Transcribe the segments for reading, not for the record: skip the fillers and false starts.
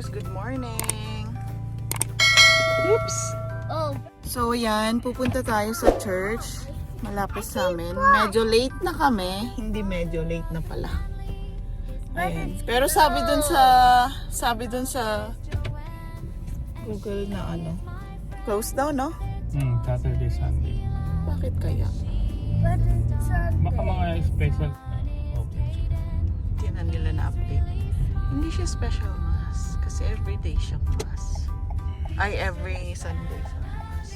Vloggers, good morning! Oops! Oh. So yan, pupunta tayo sa church. Malapit sa amin. Medyo late na kami. Hindi medyo late na pala. Ayan. Pero sabi dun sa Google na ano, close daw, no? Saturday, Sunday. Bakit kaya? Baka mga special open. Hindi na nila na-update. Hindi siya special mass. Kasi everyday siya mass. Ay, every Sunday sa mass.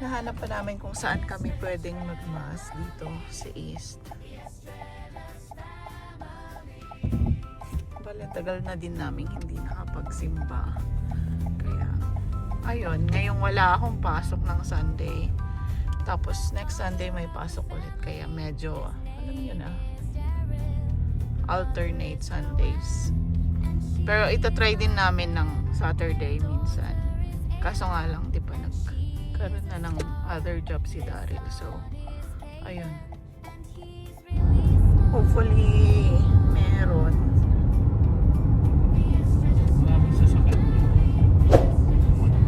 Nahanap pa namin kung saan kami pwedeng mag-mass dito sa East. Bale, tagal na din namin hindi nakapagsimba. Kaya, ayun, ngayong wala akong pasok ng Sunday. Tapos, next Sunday may pasok ulit. Kaya medyo, alam niyo na, alternate Sundays. Pero itatry din namin ng Saturday minsan. Kaso nga lang, di ba, nagkaroon na ng other job si Daryl. So, ayun. Hopefully, meron. Maraming sasakyan. Wala.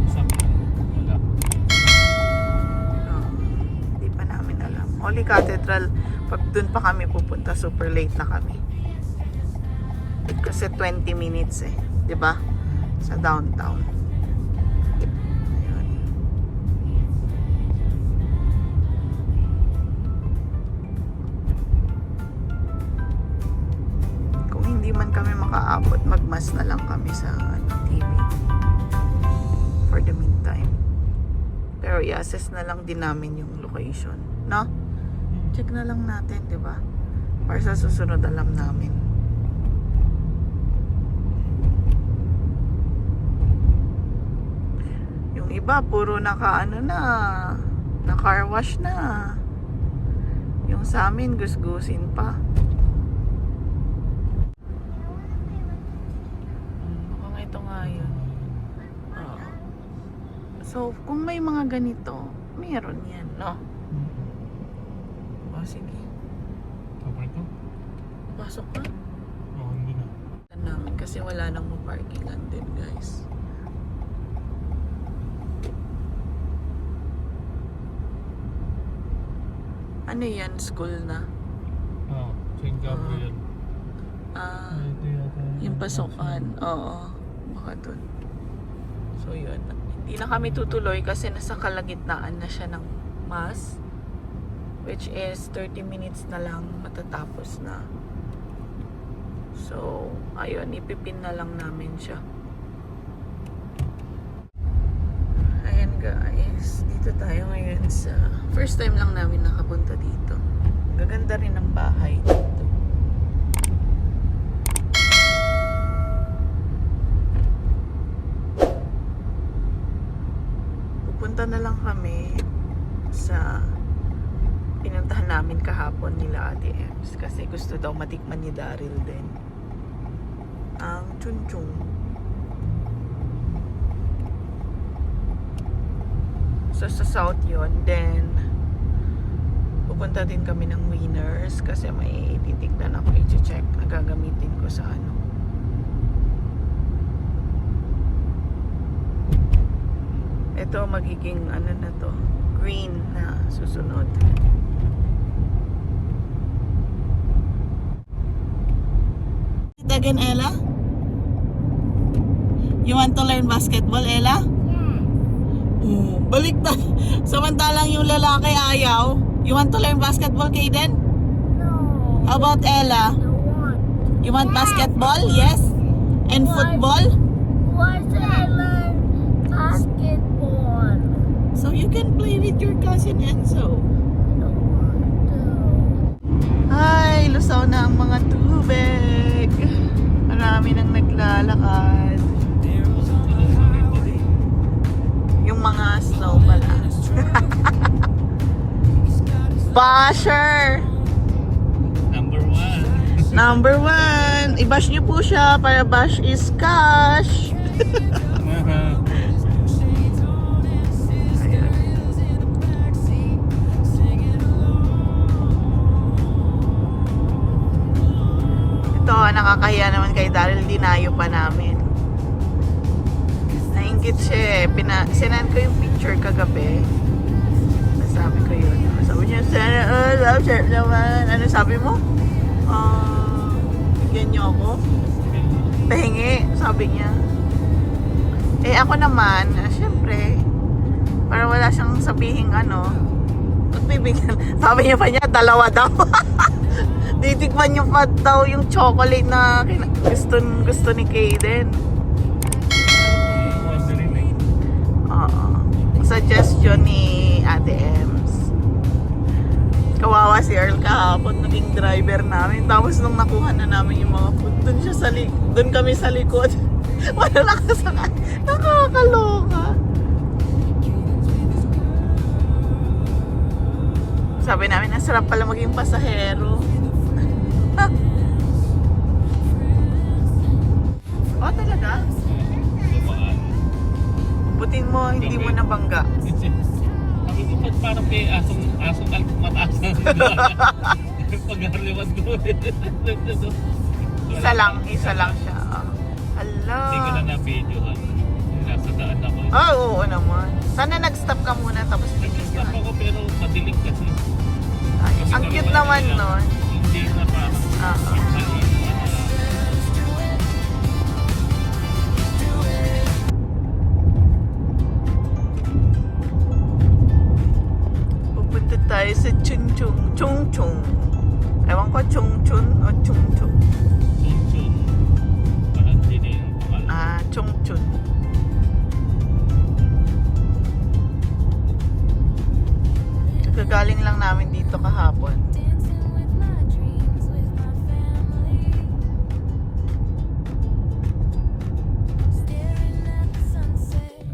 Hindi pa namin alam. Holy Cathedral, pag dun pa kami pupunta, super late na kami. Kasi 20 minutes eh. 'Di ba? Sa downtown. Ayun. Kung hindi man kami makaabot, magmas na lang kami sa TV. For the meantime. Pero i-assess na lang din namin yung location. No? Check na lang natin, 'di ba? Para sa susunod alam namin. Yung iba puro naka car wash na. Yung sa amin gusgusin pa. Mukhang ito nga yun. Oo. So kung may mga ganito, meron yan, no? O sige. Tapos ito? Pasok ka. Oo, hindi na. Namin kasi wala nang maparkingan din, guys. Ano yan? School na? Oo, St. Gabriel. Ito yata Yung pasokan. Oo. Baka dun. So yun. Hindi na kami tutuloy kasi nasa kalagitnaan na siya ng mass. Which is 30 minutes na lang matatapos na. So, ayun, ipipin na lang namin siya. Ayan guys, dito tayo ngayon sa first time lang namin nakapunta dito. Gaganda rin ang bahay dito. Pupunta na lang kami sa pinuntahan namin kahapon nila Ate Ems kasi gusto daw matikman ni Daryl din ang chunchung. So sa south yon, then pupunta din kami ng Winners kasi may titignan ako i-check na gagamitin ko sa ano. Ito magiging ano na to, green na susunod. Again, Ella? You want to learn basketball, Ella? Oh, balik na. Samantalang yung lalaki ayaw. You want to learn basketball, Kaden? No. How about Ella? I want. You want basketball? Yes? And football? Why should I learn basketball? So you can play with your cousin Enzo. I don't want to. Ay, lusaw na ang mga tubig. Marami nang naglalakad. Yung mga snow pala. Basher! Number 1. Number 1. I-bash niyo po siya para bash is cash. Ito, nakakahiya naman kay Daryl, dinayo pa namin. Nainggit siya eh. Sinend ko yung picture kagabi. Sabi ko yun. Sabi niya, sana, shirt naman. Ano sabi mo? Bigyan niyo ako? Pahingi, sabi niya. Eh ako naman, syempre, para wala siyang sabihing ano, pagbibigyan. Sabi niya pa niya, dalawa daw. Titikman niyo pa daw yung chocolate na gusto ni Kaden. Oo. Suggestion ni Ate Ems. Kawawa si Earl kahapon, naging driver namin. Tapos nung nakuha na namin yung mga food, doon kami sa likod. Wala nakasakay. Nakakaloka. Sabi namin, ang sarap pala maging pasahero. Oh, talaga? Butin mo, hindi mo nabangga. Sabi ko pa parang may asong mataas na. Pag-harliwan ko. Isa lang siya. Hala. Hindi ko na na-videohan. Nasa daan ako. Oo naman. Sana nag-stop ka muna tapos Nag-stop ako pero madilim kasi. Ang cute naman nun. Hindi na parang maliit. Pupunta tayo sa Chungchung. Ewan ko, Chungchun o Chungchung. Chun-chun. Parang hindi na yung pangalan. Chungchun. Kagaling lang namin dito kahapon.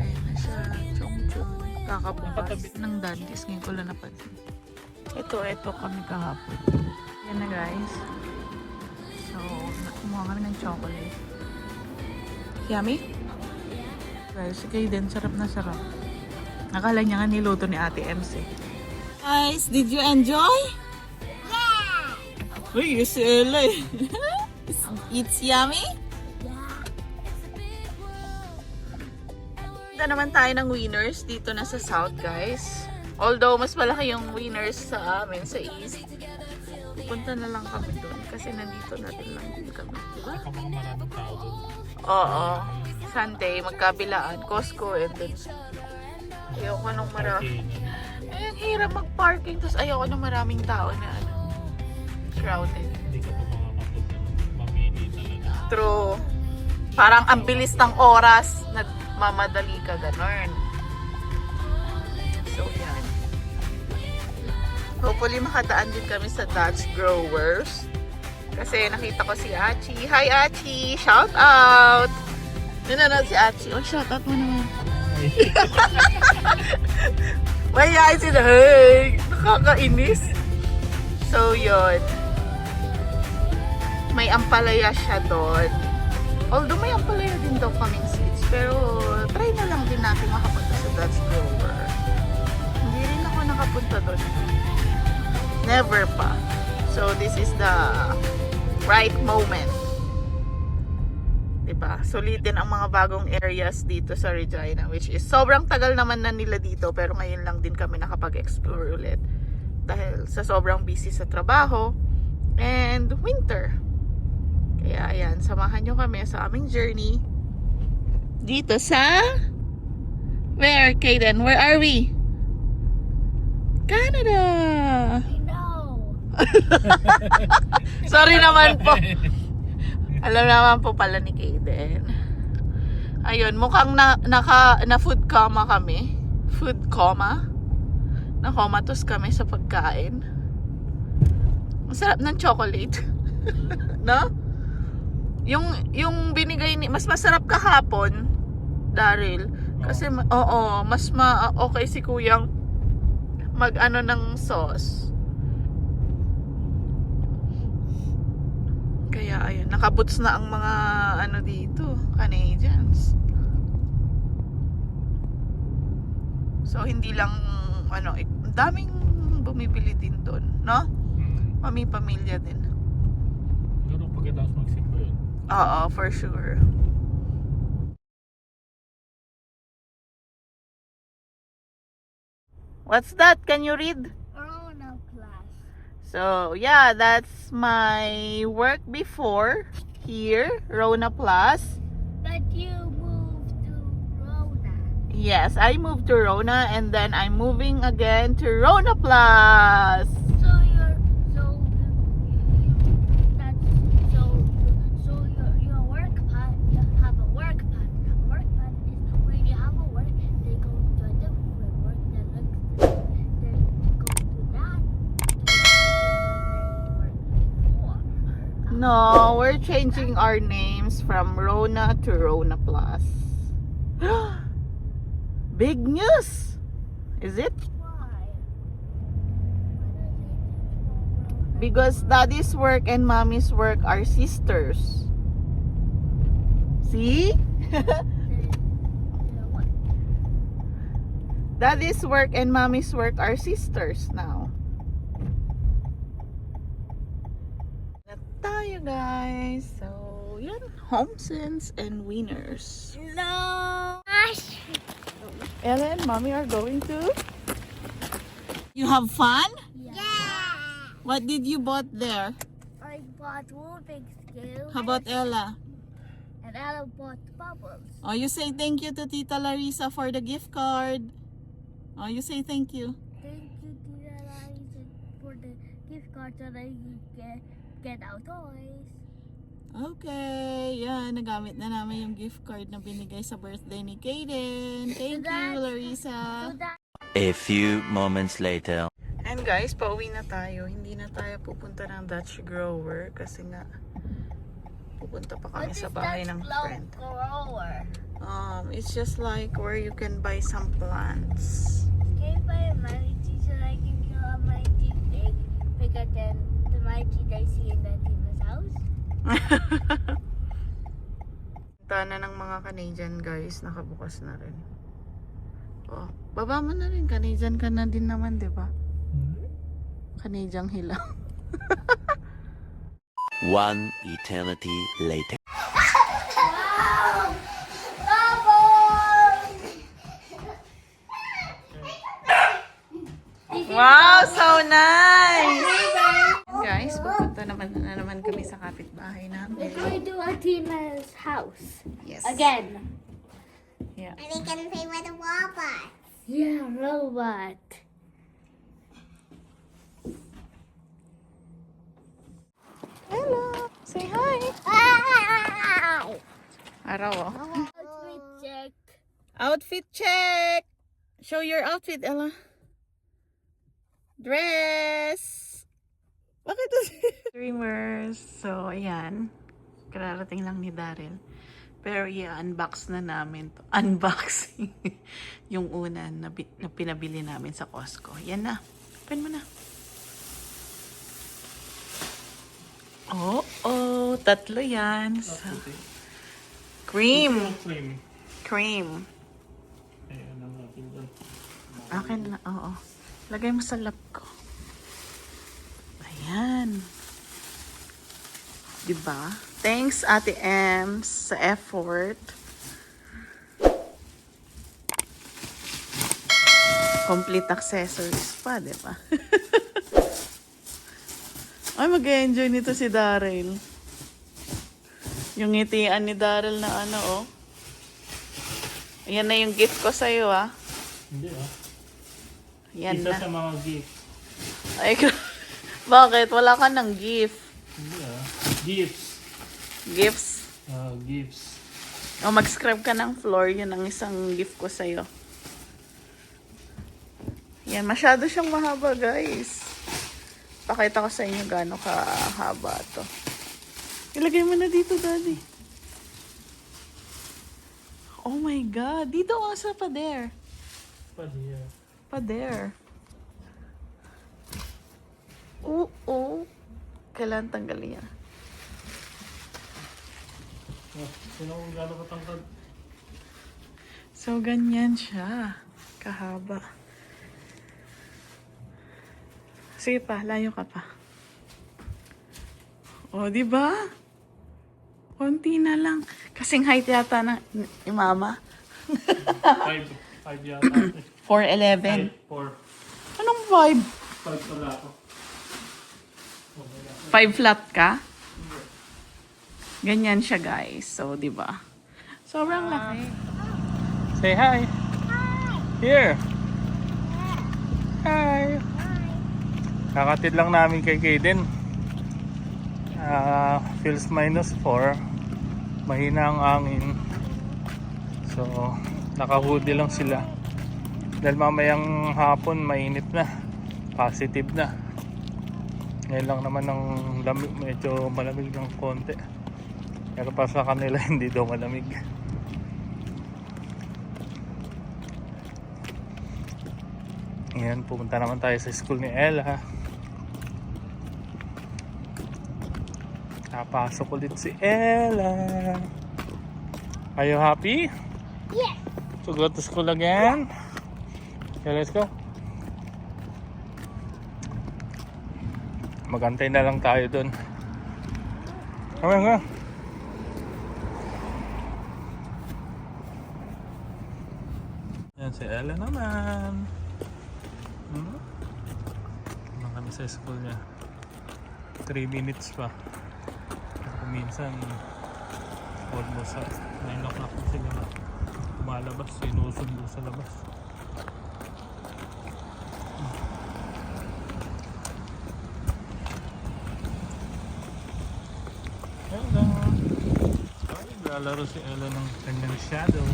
Ayun na siya, Chungchung. Kakabukas ng Dantes. Ngayon ko lang napansin. Ito kami kahapon. Yan na guys. So, kumuha kami ng chocolate. Yummy? Guys, kayo din. Sarap na sarap. Nakala niya nga niluto ni Ate Ems eh. Guys, did you enjoy? Yeah! Uy, you see Ella eh. It's yummy? Punta naman tayo ng Winners dito na sa South guys. Although mas malaki yung Winners sa amin sa East. Pupunta na lang kami doon kasi nandito natin lang din kami. Diba? Kapag maraming tao doon. Oo. Sunday, magkabilaan. Costco and then ayoko nung marami. Ay, ang hirap mag-parking. Tapos ayoko nung maraming tao na ano, crowded. Hindi ka pa makakapunta. Mamili talaga. True. Parang ang bilis ng oras na mamadali ka ganon. So yan. Hopefully makadaan din kami sa Dutch Growers. Kasi nakita ko si Achi. Hi Achi! Shout out! Nanonood si Achi. Oh, shout out mo naman. May yay sila. Hey! Nakakainis. So yun. May ampalaya siya doon. Although may ampalaya din daw kaming seeds. Pero try na lang din natin makapunta sa Dutch Grower. Hindi rin ako nakapunta doon. Never pa. So this is the right moment. Diba? Sulitin ang mga bagong areas dito sa Regina, which is sobrang tagal naman na nila dito pero ngayon lang din kami nakapag-explore ulit dahil sa sobrang busy sa trabaho and winter. Kaya ayan, samahan nyo kami sa aming journey dito sa where, Kaden? Where are we? Canada! I know. Sorry naman po. Alam naman po pala ni Kaden. Ayun, mukhang na food coma kami. Food coma. Na-comatose kami sa pagkain. Ang sarap ng chocolate. No? Yung binigay ni... Mas masarap kahapon, Daryl. Kasi, mas okay si Kuyang mag-ano ng sauce. Kaya ayun, nakabuts na ang mga ano dito, Canadians. So hindi lang ano, daming bumibili din doon, no? Pamilya din. Siguro pagkatapos magsimba yun. Oo, for sure. What's that? Can you read? Corona class. So, yeah, that's my work before here, Rona Plus. But you moved to Rona. Yes, I moved to Rona and then I'm moving again to Rona Plus. So you're that's your work part. You have a work part. A work part is when you have a work, they go to a different work that looks different. Then go to that to what they work for. No, we're changing our names from Rona to Rona Plus. Big news! Is it? Why? Because daddy's work and mommy's work are sisters. See? What? Daddy's work and mommy's work are sisters now. Na tayo guys. So, yan. Homesons and wieners. No. Ella and mommy are going to... You have fun? Yeah. What did you bought there? I bought moving scale. How about Ella? And Ella bought bubbles. Oh, you say thank you to Tita Larissa for the gift card. Oh, you say thank you. Thank you, Tita Liza, for the gift card so that I can get our toys. Okay, yan. Nagamit na namin yung gift card na binigay sa birthday ni Kaden. Thank you, Larissa. So that A few moments later. And guys, pauwi na tayo. Hindi na tayo pupunta ng Dutch Grower kasi nga pupunta pa kami sa bahay ng friend. grower? It's just like where you can buy some plants. Can you buy a manatee so I can kill a manatee big, bigger than the manatee I see in the Tima's house? Punta na ng mga Canadian guys, nakabukas na rin. Oh, baba mo na rin. Canadian ka na din naman, di ba? Canadian hilaw. One eternity later. Wow, so nice! Guys, pupunta na naman kami sa kapitbahay namin. We're going to our Tima's house Yes. again. Yeah. And we can play with the robot. Yeah, robot. Hello! Say hi! Hi. Araw, oh. Outfit check. Outfit check! Show your outfit, Ella. Dress! Bakit ito? Dreamers. So, ayan. Kararating lang ni Daryl. Pero i-unbox na namin to. Unboxing. Yung una na pinabili namin sa Costco. Yan na. Open mo na. Oh, tatlo yan. So, cream. Cream. Cream. Ayan ang ating doon. Akin na, oo. Lagay mo sa lap ko. Ayan. Diba? Thanks, Ate Ems, sa effort. Complete accessories pa, diba? Ay, mag-enjoy nito si Daryl. Yung ngitian ni Daryl na ano, oh. Ayan na yung gift ko sa'yo, ah. Hindi ah. Yan Isa na. sa mga gift. Ay, bakit? Wala ka ng gift. Hindi ah. Gifts. Gifts? Gifts. O, mag-scrub ka ng floor. Yun ang isang gift ko sa'yo. Yan, masyado siyang mahaba, guys. Pakita ko sa inyo gaano kahaba to. Ilagay mo na dito, Daddy. Oh my God. Dito nga sa pader. Padia. Pader. Oo. Kailan tanggalin niya? Sino kung gano'n katangkad? So, ganyan siya. Kahaba. Sige pa, layo ka pa. O, di ba? Konti na lang. Kasing height yata ng ni Mama. 5 yata. 4'11". 4. Anong 5? 5 pala ako. 5 flat ka? Ganyan siya, guys. So, di ba? Sobrang laki. Say hi. Here. Hi. Kakatid lang namin kay Kaden. Feels -4. Mahina ang angin. So, naka-hoodie lang sila. Dahil mamayang hapon, mainit na. Positive na. Ngayon lang naman ng lamig, medyo malamig ng konti. Pero pa sa kanila, hindi daw malamig. Ngayon, pupunta naman tayo sa school ni Ella. Napasok ulit si Ella. Are you happy? Yes. To go to school again? Okay, let's go. Magantay na lang tayo dun. Come on, come on. Yan si Ella naman. Naman kami sa school niya. 3 minutes pa. Kung minsan almost 9 o'clock na sila lumalabas, sinusundo sa labas. Ella. Naglalaro si Ella ng kanyang shadow.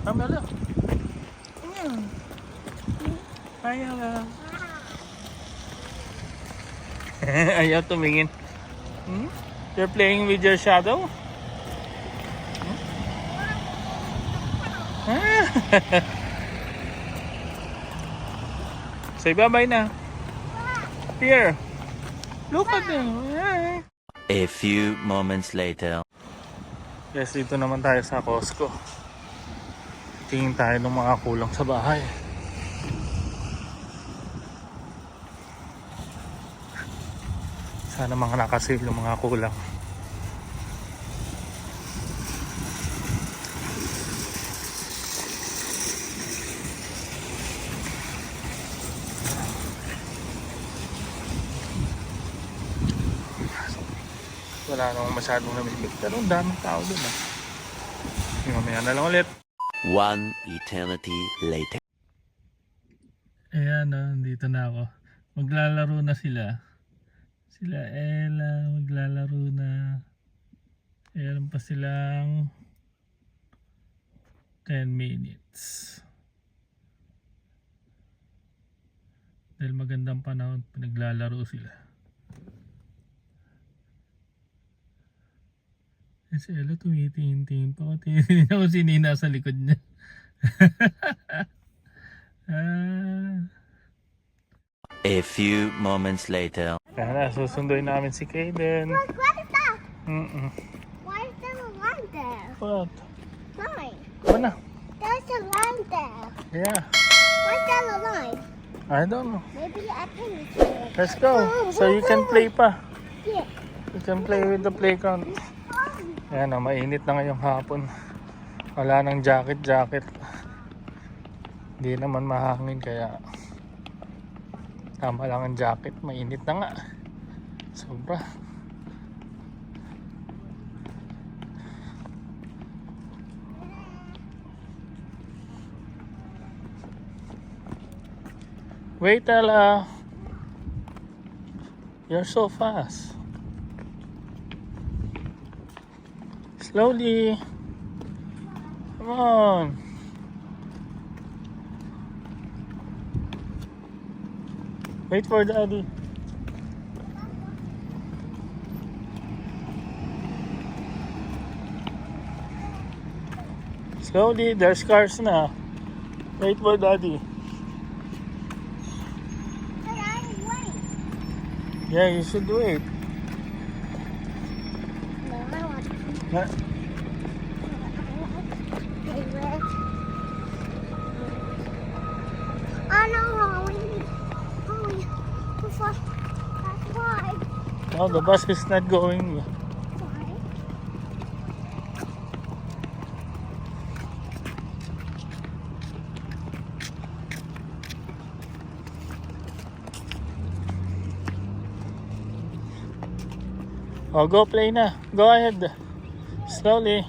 Come Ella. Hi Ella. Ayaw tumingin. You're playing with your shadow? Say bye-bye na. Here. Look at them. A few moments later. Yes, dito naman tayo sa Costco. Tingin tayo ng mga kulang sa bahay. Sana mga nakasave yung mga kulang. Wala namang masyadong namimig. Pero ang daming tao dun ah. Mamaya na lang ulit. 1 eternity later. Ayan dito na ako. Maglalaro na sila. Sila Ella, maglalaro na. Meron pa silang 10 minutes. Dahil magandang panahon, pinaglalaro sila. Si Ella tumitingin-tingin pa. Tingin ako si Nina sa likod niya. A few moments later. Kaya na, susunduin namin si Kaden. Look, what is that? Why is there a line there? What? Line. Ano na? There's a line there. Yeah. Why's there a line? I don't know. Maybe I can. Let's go. So you can play pa. Yeah. You can play with the playground. Ayan na, mainit na ngayong hapon. Wala nang jacket. Hindi naman mahangin kaya tama lang ang jacket. Mainit na nga. Sobra. Wait, Ella. You're so fast. Slowly. Come on. Wait for Daddy. Slowly, there's cars na. Wait for Daddy. But I wait. Yeah, you should wait. No, I want to. Oh no, Holly. Holly. Before. That's why. No, the bus is not going. Why? Oh, go play na. Go ahead. Slowly.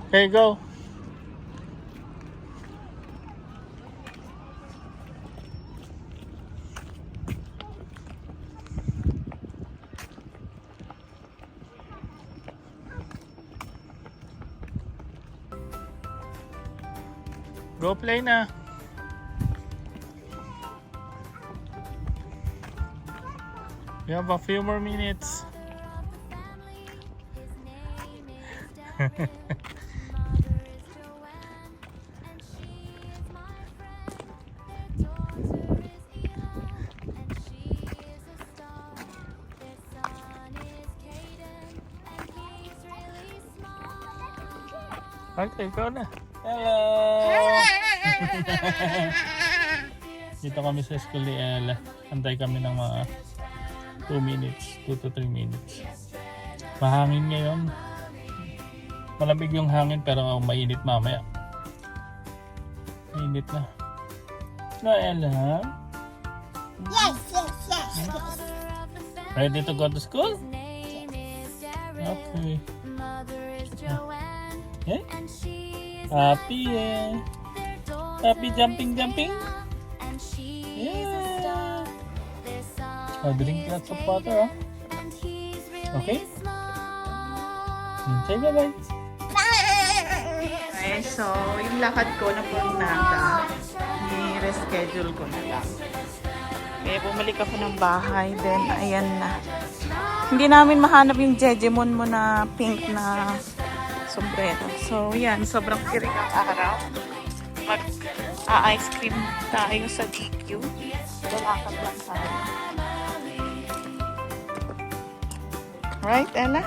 Okay, go. Go play na. We have a few more minutes. Okay, go na. Hello! Dito kami sa school ni Ella. Antay kami ng mga 2 minutes, 2 to 3 minutes. Mahangin ngayon. Malamig yung hangin pero mainit mamaya. Mainit na. No, Ella? Yes, yes, yes, yes. Ready to go to school? Okay. Eh? Happy eh. Happy jumping. Yeah. Oh, drink lots of water, oh. Okay? Say bye-bye. Okay, so yung lakad ko na pumunta, i-reschedule ko na lang. Kaya bumalik ako ng bahay, then ayan na. Hindi namin mahanap yung Jejemon mo na pink na sombrero. So yan, sobrang kirig ang araw. Mag-ice cream tayo sa DQ. Lalakad lang tayo. Right, Ella?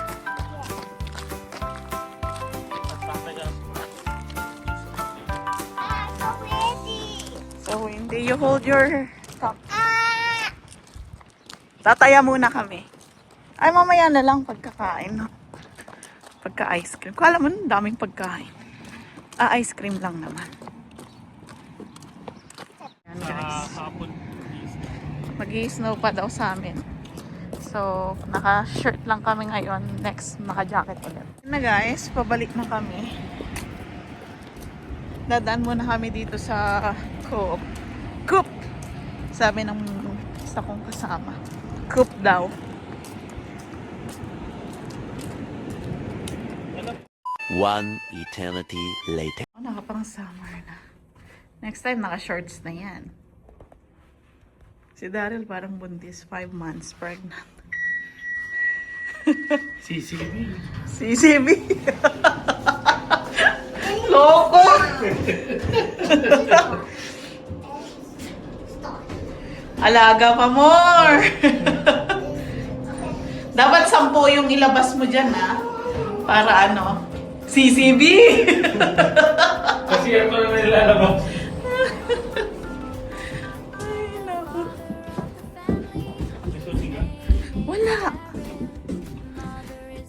So, hindi. You hold your top. Tataya muna kami. Ay, mamaya na lang pagkakain. No? Pagka-ice cream. Kala mo, daming pagkain. Ice cream lang naman. Yan, guys. Mag-i-snow pa daw sa amin. So, naka-shirt lang kami ngayon. Next, naka-jacket ulit. Yan na guys, pabalik na kami. Dadaan muna kami dito sa Coop. Coop! Sabi ng isa kong kasama. Coop daw. One eternity later. Oh, nakapang summer na. Next time, naka-shorts na yan. Si Daryl parang buntis, 5 months pregnant. CCB. CCB. Loko! Alaga pa more! Dapat 10 yung ilabas mo dyan, ha? Para ano? CCB! Kasi ako na nilalabas. Ay, naku. Wala.